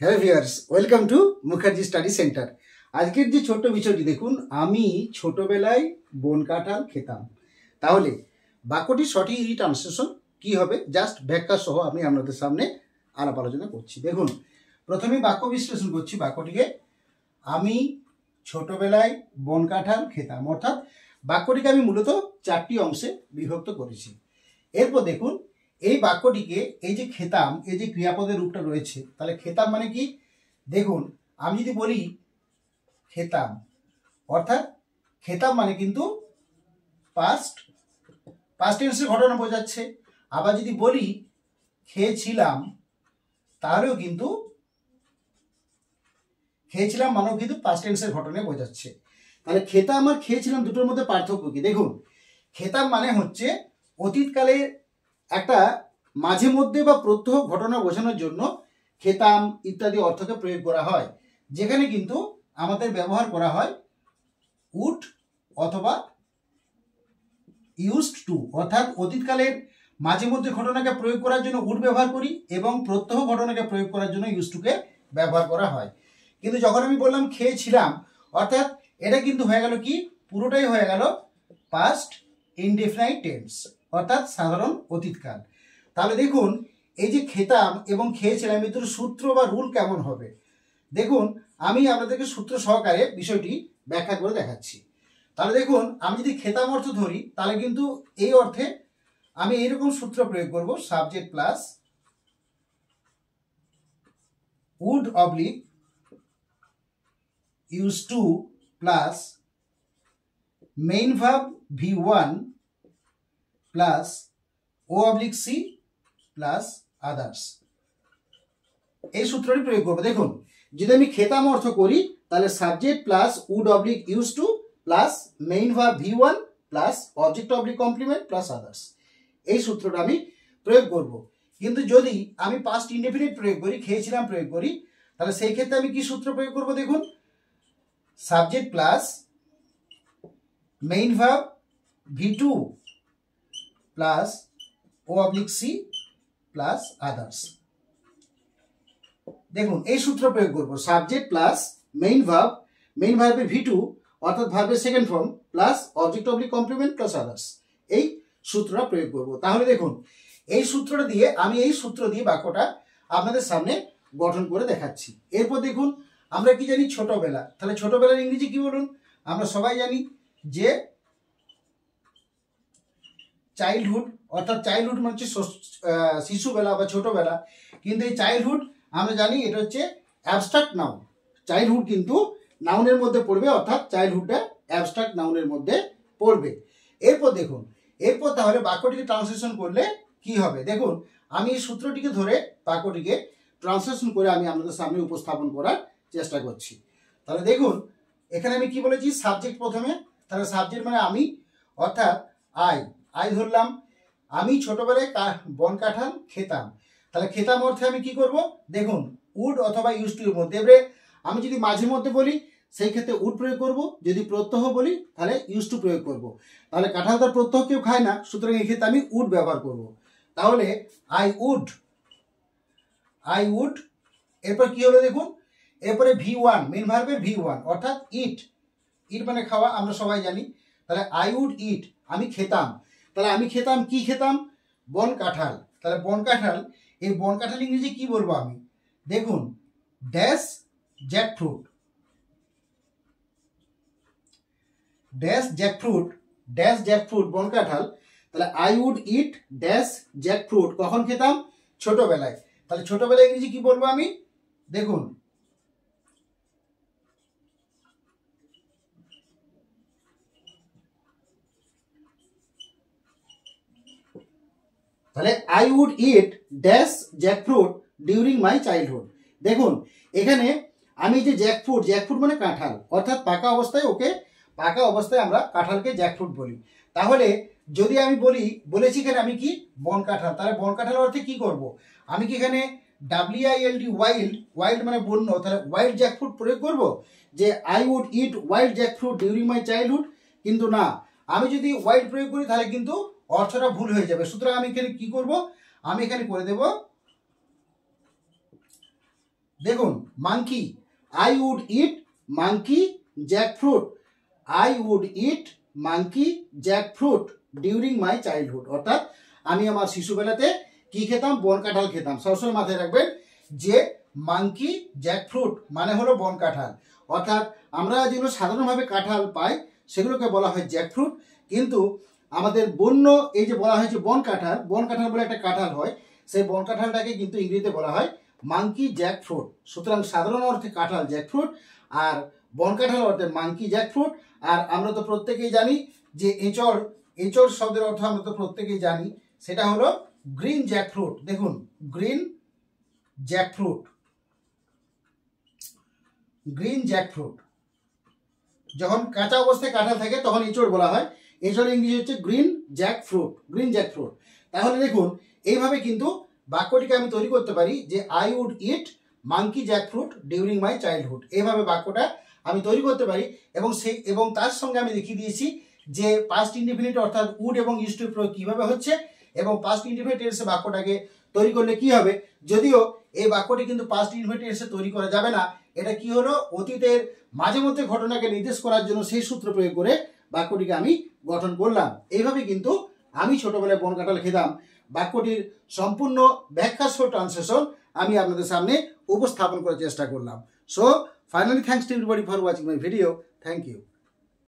Hello viewers, welcome to Mukherjee study centre. আজকের যে ছোট্ট বিষয়টি দেখুন, আমি ছোটবেলায় বন কাঁঠাল খেতাম। তাহলে বাক্যটির সঠিক ট্রান্সলেশন কি হবে, জাস্ট ব্যাখ্যা সহ আমি আপনাদের সামনে আলাপ আলোচনা করছি। দেখুন, প্রথমে বাক্য বিশ্লেষণ করছি বাক্যটিকে। আমি ছোটবেলায় বন কাঁঠাল খেতাম, অর্থাৎ বাক্যটিকে আমি মূলত চারটি অংশে বিভক্ত করেছি। এরপর দেখুন, এই বাক্যটিকে এই যে খেতাম, এই যে ক্রিয়াপদের রূপটা রয়েছে, তাহলে খেতাম মানে কি? দেখুন, আমি যদি বলি খেতাম, অর্থাৎ খেতাম মানে কিন্তু পাস্ট টেন্সের ঘটনা বোঝাচ্ছে। আবার যদি বলি খেয়েছিলাম, তাহলেও কিন্তু খেয়েছিলাম মানেও কিন্তু পাস্ট টেন্সের ঘটনা বোঝাচ্ছে। তাহলে খেতাম আর খেয়েছিলাম দুটোর মধ্যে পার্থক্য কি? দেখুন, খেতাম মানে হচ্ছে অতীতকালে একটা মাঝে মধ্যে বা প্রত্যহ ঘটনা বোঝানোর জন্য খেতাম ইত্যাদি অর্থকে প্রয়োগ করা হয়, যেখানে কিন্তু আমাদের ব্যবহার করা হয় উড অথবা ইউজড টু, অর্থাৎ অতীতকালের মাঝে মধ্যে ঘটনাকে প্রয়োগ করার জন্য উড ব্যবহার করি এবং প্রত্যহ ঘটনাকে প্রয়োগ করার জন্য ইউজ টুকে ব্যবহার করা হয়। কিন্তু যখন আমি বললাম খেয়েছিলাম, অর্থাৎ এটা কিন্তু হয়ে গেল কি, পুরোটাই হয়ে গেল পাস্ট ইনডেফিনাইট টেন্স, অর্থাৎ সাধারণ অতীতকাল। তাহলে দেখুন, এই যে খেতাম এবং খেয়েছিলাম এর দুটো সূত্র বা রুল কেমন হবে, দেখুন আমি আপনাদেরকে সূত্র সহকারে বিষয়টি ব্যাখ্যা করে দেখাচ্ছি। তাহলে দেখুন, আমি যদি খেতাম অর্থ ধরি, তাহলে কিন্তু এই অর্থে আমি এইরকম সূত্র প্রয়োগ করব, subject plus would oblique use to plus main verb V1 plus O oblique C plus others, এই সূত্রটি প্রয়োগ করবো। দেখুন, যদি আমি খেতাম অর্থ করি, তাহলে subject plus would oblique use to plus main verb V1 plus object oblique complement plus others, এই সূত্রটা আমি প্রয়োগ করব। কিন্তু যদি আমি পাস্ট ইনডেফিনিট প্রয়োগ করি, খেয়েছিলাম প্রয়োগ করি, তাহলে সেই ক্ষেত্রে আমি কি সূত্র প্রয়োগ করব? দেখুন, subject plus main verb V2 plus O oblique C plus others. দেখুন, এই সূত্র প্রয়োগ করব, সাবজেক্ট প্লাস মেইন ভার্বের V2 অর্থাৎ ভার্বের second form plus object oblique complement plus others, এই সূত্রটা প্রয়োগ করব। তাহলে দেখুন, এই সূত্রটা দিয়ে আমি এই সূত্র দিয়ে বাক্যটা আপনাদের সামনে গঠন করে দেখাচ্ছি। এরপর দেখুন, আমরা কি জানি? ছোটবেলা। তাহলে ছোটবেলার ইংরেজি কি বলুন? আমরা সবাই জানি যে চাইল্ডহুড, অর্থাৎ চাইল্ডহুড মানে হচ্ছে শিশুবেলা বা ছোটবেলা। কিন্তু এই চাইল্ডহুড আমরা জানি এটা হচ্ছে অ্যাবস্ট্রাক্ট নাউন। চাইল্ডহুড কিন্তু নাউনের মধ্যে পড়বে, অর্থাৎ চাইল্ডহুডটা অ্যাবস্ট্রাক্ট নাউনের মধ্যে পড়বে। এরপর দেখুন, এরপর তাহলে বাক্যটিকে ট্রান্সলেশন করলে কি হবে? দেখুন, আমি এই সূত্রটিকে ধরে বাক্যটিকে ট্রান্সলেশন করে আমি আপনাদের সামনে উপস্থাপন করার চেষ্টা করছি। তাহলে দেখুন, এখানে আমি কি বলেছি? সাবজেক্ট প্রথমে। তাহলে সাবজেক্ট মানে আমি, অর্থাৎ আই ধরলাম। আমি ছোটবেলায় বন কাঁঠাল খেতাম। তাহলে খেতাম অর্থে আমি কি করব? দেখুন, উড অথবা ইউজ টু এর মধ্যে, এবারে আমি যদি মাঝে মধ্যে বলি সেই ক্ষেত্রে উড প্রয়োগ করব, যদি প্রত্যহ বলি তাহলে ইউজ টু প্রয়োগ করব। তাহলে কাঁঠাল তার প্রত্যহ কেউ খায় না, সুতরাং এই ক্ষেত্রে আমি উড ব্যবহার করব। তাহলে আই উড, এরপর কি হলো দেখুন, এরপরে V1 মেইন ভার্বের V1 অর্থাৎ ইট মানে খাওয়া, আমরা সবাই জানি। তাহলে আই উড ইট, আমি খেতাম। তাহলে আমি খেতাম, কি খেতাম? বন কাঁঠাল। তাহলে বন কাঁঠাল, এই বন কাঁঠাল ইংরেজি কি বলবো আমি? দেখুন, ড্যাশ জ্যাকফ্রুট, বন কাঁঠাল। তাহলে I would eat dash jackfruit, কখন খেতাম? ছোটবেলায়। তাহলে ছোটবেলায় ইংরেজি কি বলবো আমি? দেখুন, তাহলে I would eat dash jackfruit during my childhood. দেখুন, এখানে আমি যে জ্যাকফ্রুট মানে কাঁঠাল, অর্থাৎ পাকা অবস্থায় আমরা কাঁঠালকে জ্যাকফ্রুট বলি। তাহলে যদি আমি বলেছি এখানে আমি কি? বন কাঁঠাল। তাহলে বন কাঁঠাল অর্থে কি করব? আমি কি এখানে WILD ওয়াইল্ড মানে বন্য, তাহলে ওয়াইল্ড জ্যাকফ্রুট প্রয়োগ করব যে I would eat wild jackfruit during my childhood? কিন্তু না, আমি যদি ওয়াইল্ড প্রয়োগ করি তাহলে কিন্তু অর্থটা ভুল হয়ে যাবে। সুতরাং আমি এখানে কি করব? আমি এখানে করে দেব দেখুন monkey, I would eat monkey jackfruit, I would eat monkey jackfruit during my childhood. অর্থাৎ আমি আমার শিশুবেলাতে কি খেতাম? বন কাঁঠাল খেতাম। সবসময় মাথায় রাখবেন যে মাঙ্কি জ্যাকফ্রুট মানে হলো বন কাঁঠাল। অর্থাৎ আমরা যেগুলো সাধারণভাবে কাঁঠাল পাই সেগুলোকে বলা হয় জ্যাকফ্রুট, কিন্তু আমাদের বন্য এই যে বলা হয়েছে বন কাঁঠাল, বন কাঁঠাল বলে একটা কাঁঠাল হয়, সেই বন কাঁঠালটাকে কিন্তু ইংরেজিতে বলা হয় মাঙ্কি জ্যাকফ্রুট। সুতরাং সাধারণ অর্থে কাঁঠাল জ্যাকফ্রুট, আর বন কাঁঠাল অর্থে মাঙ্কি জ্যাকফ্রুট। আর আমরা তো প্রত্যেকেই জানি যে এঁচড়, এঁচড় শব্দের অর্থ আমরা তো প্রত্যেকেই জানি, সেটা হলো গ্রিন জ্যাকফ্রুট। দেখুন গ্রিন জ্যাকফ্রুট, গ্রিন জ্যাকফ্রুট। যখন কাঁচা অবস্থায় কাঁঠাল থাকে তখন এঁচড় বলা হয়, এঁচড় ইংরেজি হচ্ছে গ্রিন জ্যাকফ্রুট, গ্রিন জ্যাকফ্রুট। তাহলে দেখুন এইভাবে কিন্তু বাক্যটিকে আমি তৈরি করতে পারি যে I would eat monkey jackfruit during my childhood. এইভাবে বাক্যটা আমি তৈরি করতে পারি, এবং তার সঙ্গে আমি দেখিয়ে দিয়েছি যে পাস্ট ইনডিফিনিট অর্থাৎ উড এবং ইউজ টু প্রয়োগ কিভাবে হচ্ছে, এবং পাস্ট ইনডিফিনিট টেন্সে বাক্যটাকে তৈরি করলে কি হবে। যদিও এই বাক্যটি কিন্তু পাস্ট ইনডিফিনিট টেন্সে তৈরি করা যাবে না, এটা কি হলো অতীতের মাঝে মধ্যে ঘটনাকে নির্দেশ করার জন্য সেই সূত্র প্রয়োগ করে বাক্যটিকে আমি গঠন করলাম। এইভাবে কিন্তু আমি ছোটবেলায় বন কাঁঠাল খেতাম বাক্যটির সম্পূর্ণ ব্যাখ্যা সহ ট্রান্সলেশন আমি আপনাদের সামনে উপস্থাপন করার চেষ্টা করলাম। So finally thanks to everybody for watching my video. Thank you.